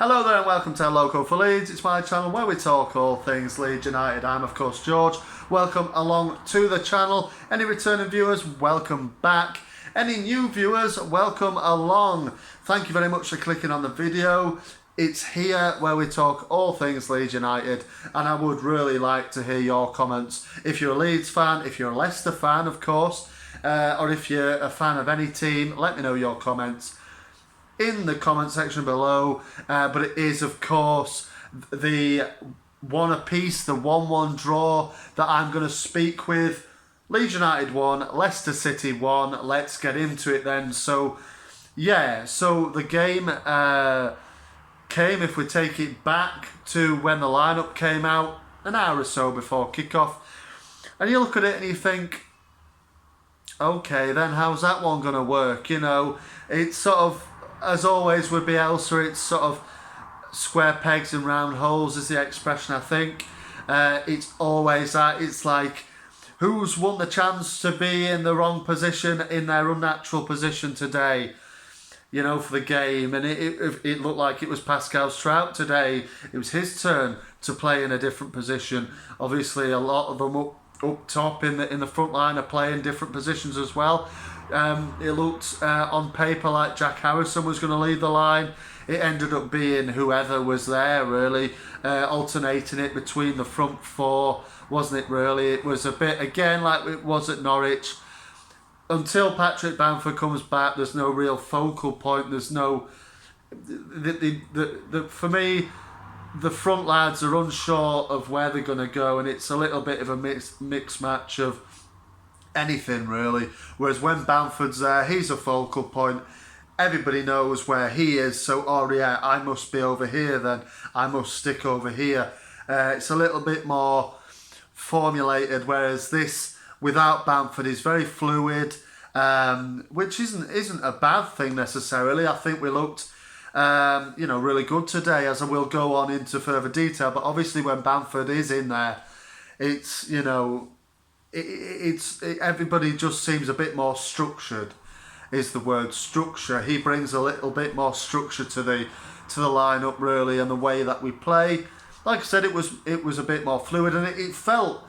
Hello there and welcome to Loco for Leeds. It's my channel where we talk all things Leeds United. I'm of course George. Welcome along to the channel. Any returning viewers, welcome back. Any new viewers, welcome along. Thank you very much for clicking on the video. It's here where we talk all things Leeds United, and I would really like to hear your comments. If you're a Leeds fan, if you're a Leicester fan of course, or if you're a fan of any team, let me know your comments in the comment section below. But it is of course the one apiece, the 1-1 draw that I'm going to speak with. Leeds United 1, Leicester City 1. Let's get into it then. So yeah, so the game came, if we take it back to when the lineup came out, an hour or so before kickoff, and you look at it and you think, okay, then how's that one going to work? You know, it's sort of, as always with Bielsa, it's sort of square pegs and round holes is the expression, I think. It's always that. It's like, who's won the chance to be in the wrong position, in their unnatural position today, you know, for the game. And it looked like it was Pascal Strout today. It was his turn to play in a different position. Obviously, a lot of them up top in the front line are playing different positions as well. It looked on paper like Jack Harrison was going to lead the line. It ended up being whoever was there, really, alternating it between the front four, wasn't it, really? It was a bit, again, like it was at Norwich. Until Patrick Bamford comes back, there's no real focal point. There's no... for me, the front lads are unsure of where they're going to go, and it's a little bit of a mixed match of anything, really. Whereas when Bamford's there, he's a focal point. Everybody knows where he is, so, oh yeah, I must be over here then. I must stick over here. It's a little bit more formulated, whereas this, without Bamford, is very fluid, which isn't a bad thing necessarily. I think we looked really good today, as I will go on into further detail. But obviously when Bamford is in there, it's, you know, everybody just seems a bit more structured, is the word, structure. He brings a little bit more structure to the lineup, really, and the way that we play. Like I said, it was a bit more fluid, and it felt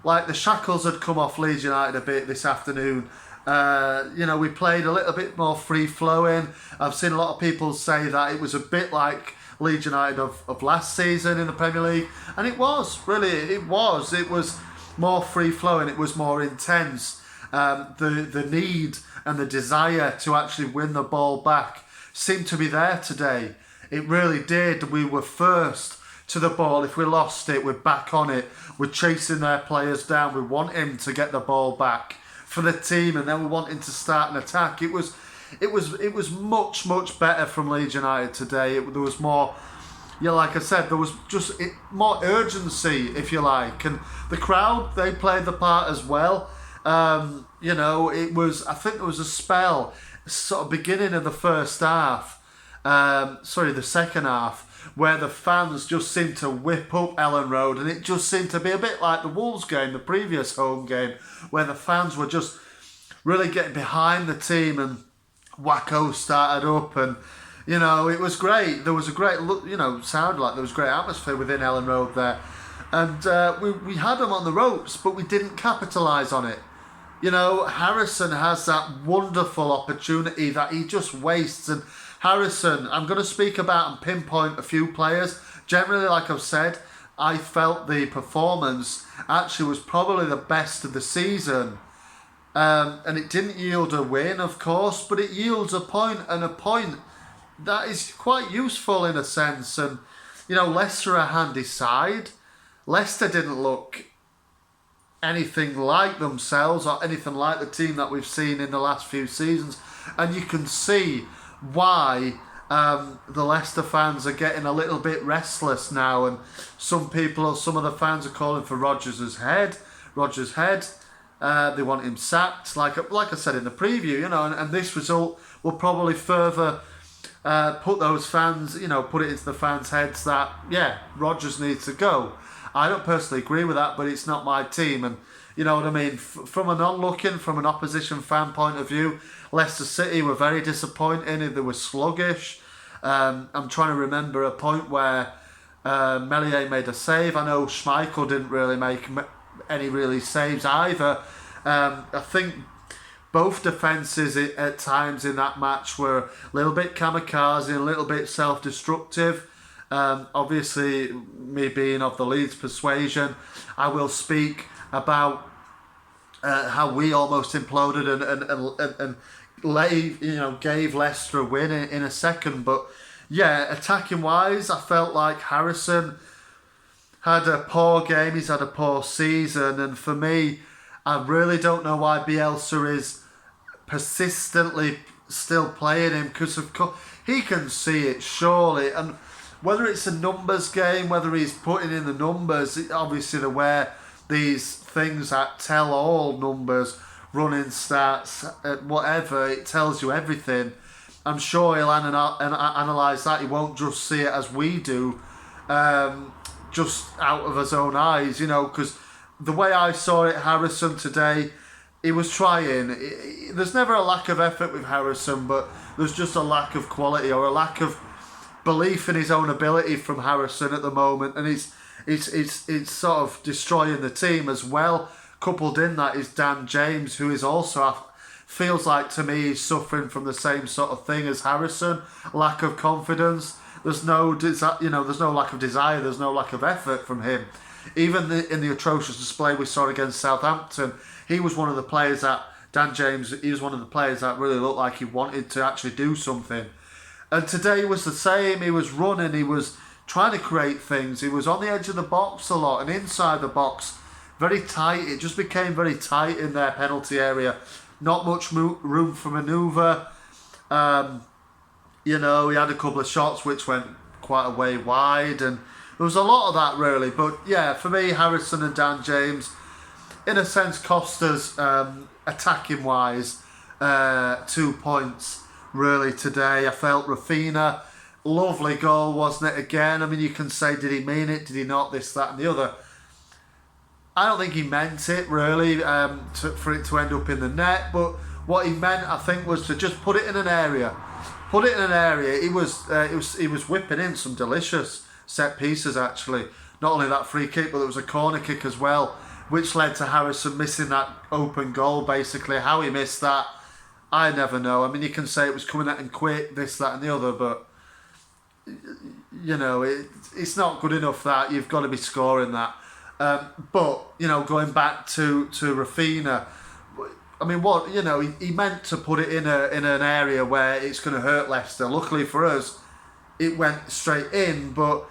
like the shackles had come off Leeds United a bit this afternoon. We played a little bit more free-flowing. I've seen a lot of people say that it was a bit like Leeds United of last season in the Premier League, and it was, really, it was more free-flowing, it was more intense. The need and the desire to actually win the ball back seemed to be there today. It really did. We were first to the ball. If we lost it, we're back on it. We're chasing their players down. We want him to get the ball back for the team, and then we want him to start an attack. It was much better from Leeds United today. There was more, like I said, there was just more urgency, if you like, and the crowd, they played the part as well. I think there was a spell, sort of beginning of the first half, the second half, where the fans just seemed to whip up Ellen Road, and it just seemed to be a bit like the Wolves game, the previous home game, where the fans were just really getting behind the team, and Wacko started up, and it was great. There was a great look, sounded like there was great atmosphere within Ellen Road there, and we had them on the ropes, but we didn't capitalise on it. Harrison has that wonderful opportunity that he just wastes. And Harrison, I'm going to speak about and pinpoint a few players. Generally, like I've said, I felt the performance actually was probably the best of the season. And it didn't yield a win, of course, but it yields a point, and a point that is quite useful in a sense. And, Leicester are a handy side. Leicester didn't look anything like themselves or anything like the team that we've seen in the last few seasons, and you can see why the Leicester fans are getting a little bit restless now, and some of the fans are calling for Rodgers' head. They want him sacked, like I said in the preview, and this result will probably further put those fans, put it into the fans' heads that, yeah, Rodgers needs to go. I don't personally agree with that, but it's not my team, and you know what I mean. From an opposition fan point of view, Leicester City were very disappointing. They were sluggish. I'm trying to remember a point where Meslier made a save. I know Schmeichel didn't really make any really saves either. I think both defences at times in that match were a little bit kamikaze, a little bit self-destructive. Obviously, me being of the Leeds persuasion, I will speak about how we almost imploded and gave Leicester a win in a second. But yeah, attacking wise, I felt like Harrison had a poor game. He's had a poor season, and for me, I really don't know why Bielsa is persistently still playing him, because of course he can see it surely, and whether it's a numbers game, whether he's putting in the numbers, obviously there were these things that tell all numbers, running stats, whatever, it tells you everything. I'm sure he'll analyse that. He won't just see it as we do, just out of his own eyes, because the way I saw it, Harrison today, he was trying. There's never a lack of effort with Harrison, but there's just a lack of quality or a lack of belief in his own ability from Harrison at the moment, and it's sort of destroying the team as well. Coupled in that is Dan James, who is also, feels like to me, he's suffering from the same sort of thing as Harrison, lack of confidence. There's no there's no lack of desire, there's no lack of effort from him. Even in the atrocious display we saw against Southampton, he was one of the players that, Dan James, he was one of the players that really looked like he wanted to actually do something. And today was the same. He was running, he was trying to create things, he was on the edge of the box a lot and inside the box, very tight. It just became very tight in their penalty area. Not much room for manoeuvre. He had a couple of shots which went quite a way wide, and there was a lot of that really. But yeah, for me, Harrison and Dan James, in a sense, cost us attacking wise 2 points really today. I felt Rafinha, lovely goal, wasn't it, again? I mean, you can say, did he mean it, did he not, this, that and the other. I don't think he meant it really, for it to end up in the net, but what he meant, I think, was to just put it in an area. Put it in an area. He was whipping in some delicious set pieces actually. Not only that free kick, but there was a corner kick as well, which led to Harrison missing that open goal basically. How he missed that, I never know. I mean, you can say it was coming at him quick, this, that and the other, but it's not good enough that. You've got to be scoring that. But going back to Rafinha, I mean, he meant to put it in an area where it's going to hurt Leicester. Luckily for us, it went straight in. But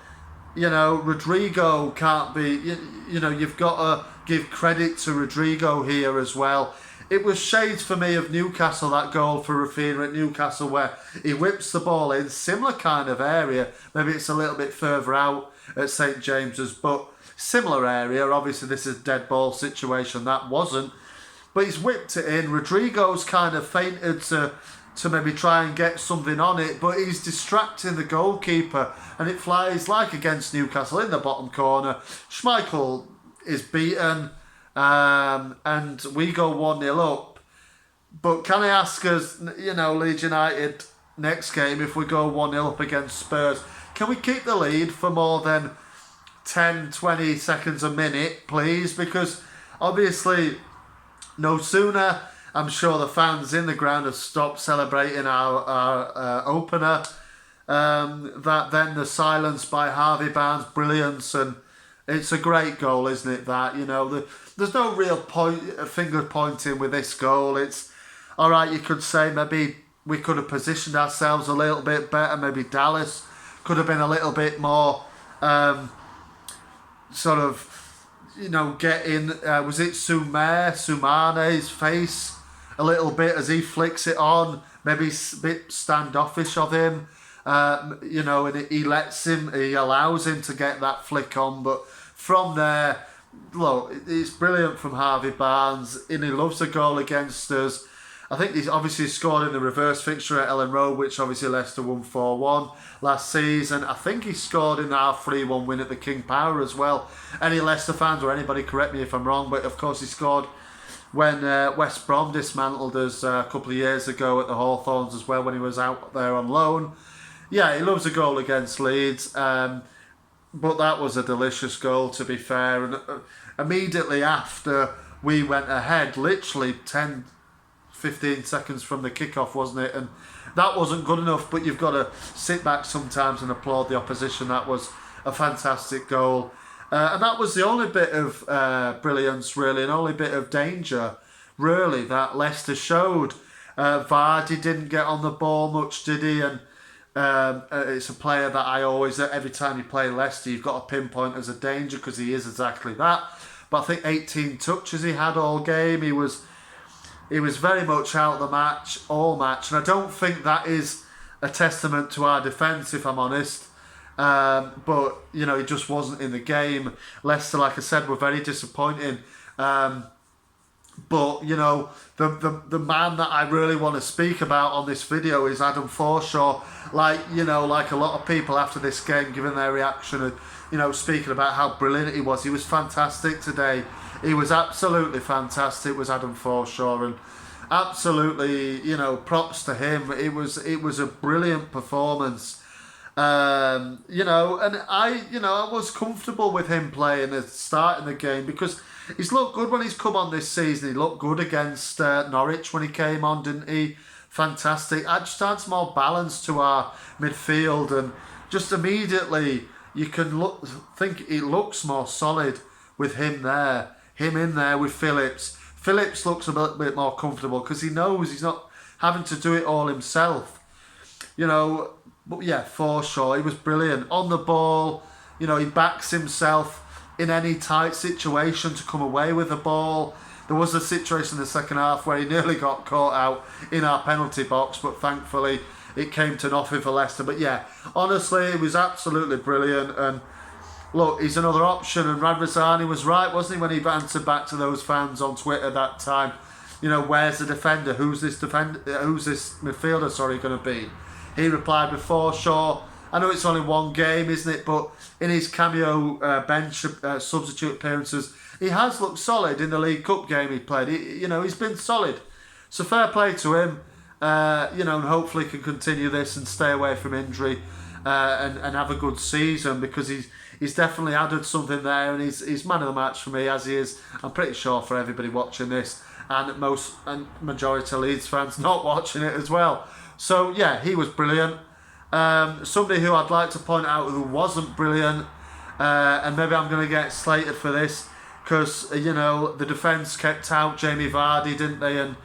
Rodrigo can't be. You've got to give credit to Rodrigo here as well. It was shades for me of Newcastle, that goal for Rafinha at Newcastle, where he whips the ball in similar kind of area. Maybe it's a little bit further out at St James's, but similar area. Obviously, this is a dead ball situation. That wasn't. But he's whipped it in. Rodrigo's kind of fainted to maybe try and get something on it, but he's distracting the goalkeeper, and it flies like against Newcastle in the bottom corner. Schmeichel is beaten, and we go 1-0 up. But can I ask us, Leeds United next game, if we go 1-0 up against Spurs, can we keep the lead for more than 10, 20 seconds a minute, please? Because obviously, no sooner, I'm sure the fans in the ground have stopped celebrating our opener, that then the silence by Harvey Barnes' brilliance, and it's a great goal, isn't it, that? There's no real finger pointing with this goal. It's, alright, you could say maybe we could have positioned ourselves a little bit better, maybe Dallas could have been a little bit more, get in, was it Sumane's face a little bit as he flicks it on, maybe a bit standoffish of him, and he allows him to get that flick on, but from there, look, it's brilliant from Harvey Barnes, and he loves a goal against us. I think he's obviously scored in the reverse fixture at Ellen Road, which obviously Leicester won 4-1 last season. I think he scored in our 3-1 win at the King Power as well. Any Leicester fans or anybody correct me if I'm wrong, but of course he scored when West Brom dismantled us a couple of years ago at the Hawthorns as well, when he was out there on loan. Yeah, he loves a goal against Leeds. But that was a delicious goal, to be fair. And immediately after we went ahead, literally 10, 15 seconds from the kickoff, wasn't it? And that wasn't good enough, but you've got to sit back sometimes and applaud the opposition. That was a fantastic goal. And that was the only bit of brilliance, really, and only bit of danger, really, that Leicester showed. Vardy didn't get on the ball much, did he? And it's a player that I always, every time you play Leicester, you've got to pinpoint as a danger because he is exactly that. But I think 18 touches he had all game. He was very much out of the match, all match. And I don't think that is a testament to our defence, if I'm honest. But, you know, he just wasn't in the game. Leicester, like I said, were very disappointing. But, you know, the man that I really want to speak about on this video is Adam Forshaw. Like, you know, like a lot of people after this game giving their reaction and, you know, speaking about how brilliant he was. He was fantastic today. He was absolutely fantastic, was Adam Forshaw. And absolutely, you know, props to him. It was a brilliant performance. You know, and I was comfortable with him playing at starting the game because he's looked good when he's come on this season. He looked good against Norwich when he came on, didn't he? Fantastic. It just adds more balance to our midfield, and just immediately you can think it looks more solid with him there. Him in there with Phillips. Phillips looks a bit more comfortable because he knows he's not having to do it all himself. You know, but yeah, Forshaw, he was brilliant. On the ball, you know, he backs himself in any tight situation to come away with the ball. There was a situation in the second half where he nearly got caught out in our penalty box, but thankfully it came to nothing for Leicester. But yeah, honestly, it was absolutely brilliant. And look, he's another option. And Radrizzani was right, wasn't he, when he answered back to those fans on Twitter that time? You know, where's the defender? Who's this midfielder going to be? He replied with Forshaw. I know it's only one game, isn't it? But in his cameo bench substitute appearances, he has looked solid in the League Cup game he played. He's been solid. So fair play to him. And hopefully can continue this and stay away from injury and have a good season, because he's definitely added something there, and he's man of the match for me, as he is, I'm pretty sure, for everybody watching this, and majority of Leeds fans not watching it as well. So yeah, he was brilliant. Somebody who I'd like to point out who wasn't brilliant, and maybe I'm going to get slated for this, because the defence kept out Jamie Vardy, didn't they, and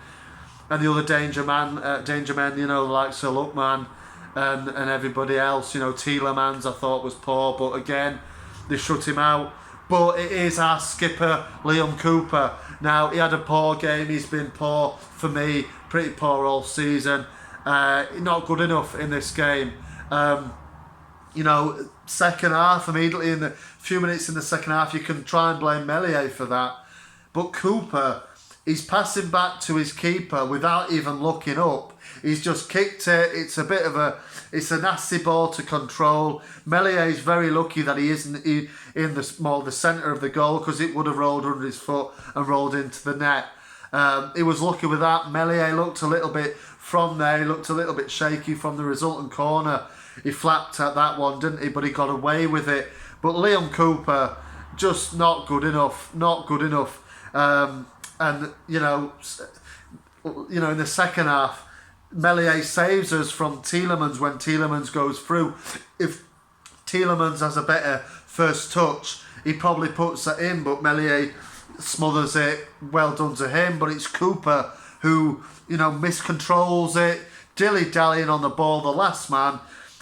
the other danger men, like Sir Lookman and everybody else. Tielemans I thought was poor, but again they shut him out. But it is our skipper, Liam Cooper. Now, he had a poor game. He's been poor for me, pretty poor all season. Not good enough in this game. Second half, immediately in the few minutes in the second half, you can try and blame Meslier for that. But Cooper, he's passing back to his keeper without even looking up. He's just kicked it. It's a nasty ball to control. Meslier is very lucky that he isn't in the centre of the goal, because it would have rolled under his foot and rolled into the net. He was lucky with that. Meslier looked a little bit from there. He looked a little bit shaky from the resultant corner. He flapped at that one, didn't he? But he got away with it. But Liam Cooper, just not good enough. Not good enough. In the second half, Meslier saves us from Tielemans when Tielemans goes through. If Tielemans has a better first touch, he probably puts that in, but Meslier smothers it. Well done to him. But it's Cooper who, miscontrols it, dilly-dallying on the ball, the last man.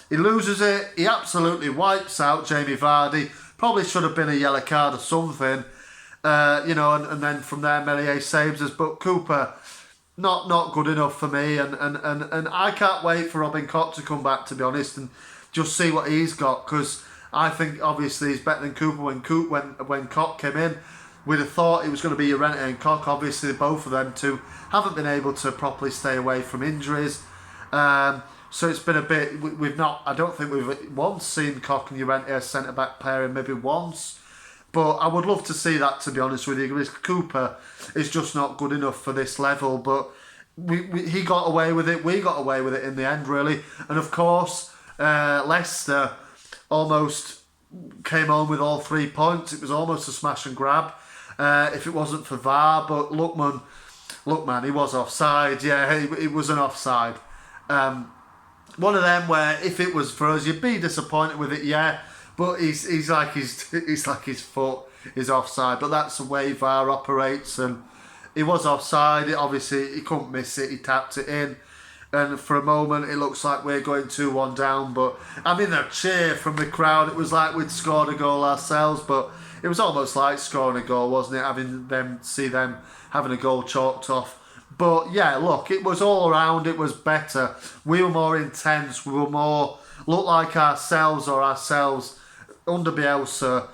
He loses it. He absolutely wipes out Jamie Vardy. Probably should have been a yellow card or something. And then from there, Meslier saves us. But Cooper, not good enough for me. And I can't wait for Robin Koch to come back, to be honest, and just see what he's got, because I think obviously he's better than Cooper. When Koch came in, we'd have thought it was going to be Llorente and Koch. Obviously, both of them two haven't been able to properly stay away from injuries. So it's been a bit. I don't think we've once seen Koch and Llorente as centre-back pairing, maybe once. But I would love to see that, to be honest with you, because Cooper is just not good enough for this level. But he got away with it. We got away with it in the end, really. And of course, Leicester almost came on with all 3 points. It was almost a smash and grab if it wasn't for VAR. But look, man, he was offside. Yeah, it was an offside. One of them where if it was for us, you'd be disappointed with it. Yeah, but he's like his foot is offside. But that's the way VAR operates, and he was offside. Obviously, he couldn't miss it. He tapped it in. And for a moment, it looks like we're going 2-1 down. But I mean, the cheer from the crowd, it was like we'd scored a goal ourselves. But it was almost like scoring a goal, wasn't it? See them having a goal chalked off. But yeah, look, it was all around. It was better. We were more intense. We were more looked like ourselves under Bielsa.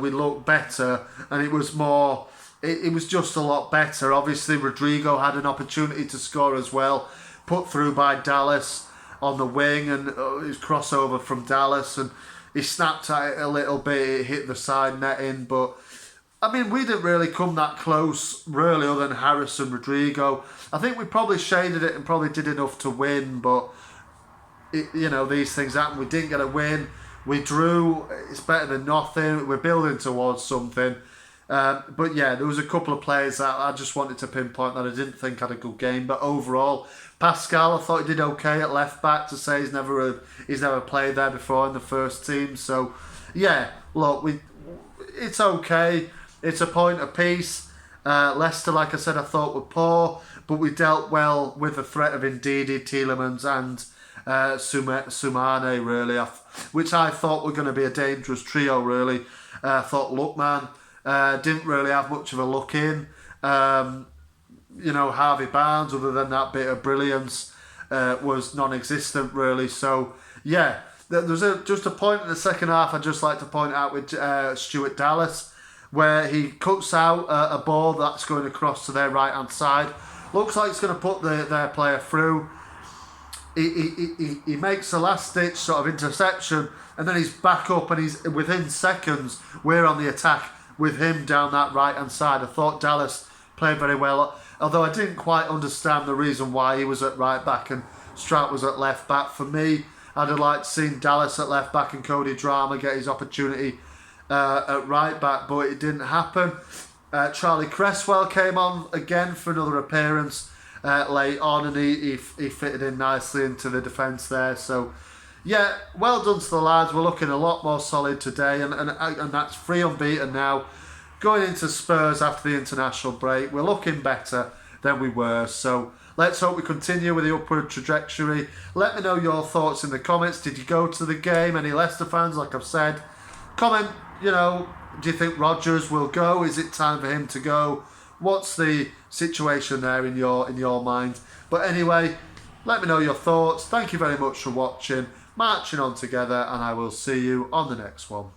We looked better, and it was more. It was just a lot better. Obviously, Rodrigo had an opportunity to score as well, put through by Dallas on the wing, and his crossover from Dallas, and he snapped at it a little bit. It hit the side netting, but I mean, we didn't really come that close, really, other than Harris and Rodrigo. I think we probably shaded it and probably did enough to win, but these things happen. We didn't get a win. We drew. It's better than nothing. We're building towards something. But yeah, there was a couple of players that I just wanted to pinpoint that I didn't think had a good game. But overall, Pascal, I thought he did okay at left back. To say he's never played there before in the first team. So yeah, look, it's okay. It's a point apiece. Leicester, like I said, I thought were poor, but we dealt well with the threat of Ndidi, Tielemans, and Sumane, really, which I thought were going to be a dangerous trio. Really, I thought Lookman. Didn't really have much of a look in. Harvey Barnes, other than that bit of brilliance, was non-existent really. So yeah, there was just a point in the second half I'd just like to point out with Stuart Dallas, where he cuts out a ball that's going across to their right hand side. Looks like it's going to put their player through. He makes a last ditch sort of interception, and then he's back up, and he's within seconds we're on the attack with him down that right hand side. I thought Dallas played very well, although I didn't quite understand the reason why he was at right back and Strout was at left back. For me, I'd have liked seen Dallas at left back and Cody Drama get his opportunity at right back, but it didn't happen. Charlie Cresswell came on again for another appearance late on, and he fitted in nicely into the defence there. So yeah, well done to the lads. We're looking a lot more solid today, and that's 3 unbeaten now. Going into Spurs after the international break, we're looking better than we were. So let's hope we continue with the upward trajectory. Let me know your thoughts in the comments. Did you go to the game? Any Leicester fans, like I've said? Comment, do you think Rodgers will go? Is it time for him to go? What's the situation there in your mind? But anyway, let me know your thoughts. Thank you very much for watching. Marching on together, and I will see you on the next one.